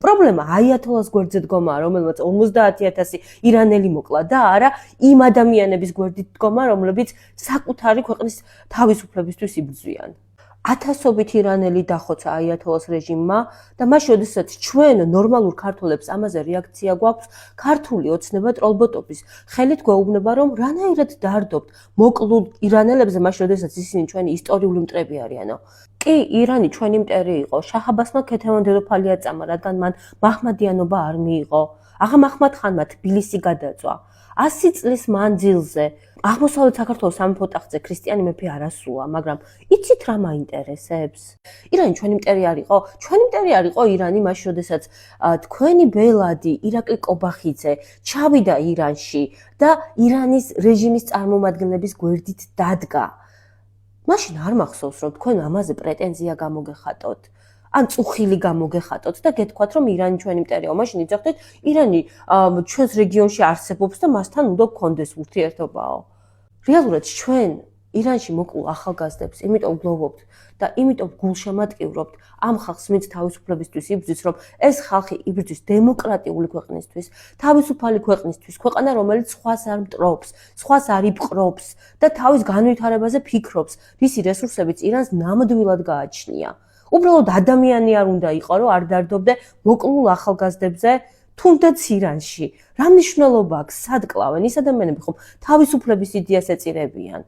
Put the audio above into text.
პრობლემა აიათოლას გვერდზე დგომა, რომელმაც 50,000 ირანელი მოკლა და არა იმ ადამიანების გვერდით დგომა, რომლებიც საკუთარი ქვეყნის თავისუფლებისთვის იბრძვიან. ათასობით ირანელი დახოცა აიათოლას რეჟიმმა და მას შესაძაც ჩვენ ნორმალურ ქართველებს ამაზე რეაქცია გვაქვს, ქართული ოცნება ტროლბოტობის ხელით გვეუბნება, რომ რანაირად დარდობთ მოკლულ ირანელებზე, მას შესაძაც ისინი ჩვენი ისტორიული მტრები არიანო. კი, ირანი ჩვენი მტერი იყო, შაჰ-აბასმა ქეთევან დედოფალი აწამა, რადგან მან მაჰმადიანობა არ მიიღო. აღა მაჰმად ხანმა თბილისი გადაწვა. 100 წლის მანძილზე აღმოსავლეთ საქართველოს სამეფო ტახტზე ქრისტიანი მეფე არ ასულა, მაგრამ იცით რა მაინტერესებს? ირანი ჩვენი მტერი არ იყო? ჩვენი მტერი არ იყო ირანი მას, შესაძაც თქვენი ბელადი ირაკლი კობახიძე ჩავიდა ირანში და ირანის რეჟიმის წარმომადგენლების გვერდით დადგა. მაშინ არ მახსოვს, რომ თქვენ ამაზე პრეტენზია გამოგეხატოთ. ან წუხილი გამოგეხატოთ და გეთქვათ, რომ ირანი ჩვენი მტერია. მაშინ იძახდეთ, ირანი ჩვენს რეგიონში არსებობს და მასთან უნდა გქონდეს ურთიერთობაო. რეალურად ჩვენ ირანში მოკლულ ახალგაზრდებს იმიტომ გლოვობთ და იმიტომ გულშემატკივრობთ ამ ხალხს, ვინც თავისუფლებისთვის იბრძვის, რომ ეს ხალხი იბრძვის დემოკრატიული ქვეყნისთვის, თავისუფალი ქვეყნისთვის, ქვეყანა, რომელიც სხვას არ მტრობს, სხვას არ იპყრობს და თავის განვითარებაზე ფიქრობს, რისი რესურსებიც ირანს ნამდვილად გააჩნია. უბრალოდ ადამიანი არ უნდა იყო, რომ არ დარდობდე მოკლულ ახალგაზრდებზე, თუნდაც ირანში. რა მნიშვნელობა აქვს, სად კლავენ? ის ადამიანები ხომ თავისუფლების იდეას ეწირებიან.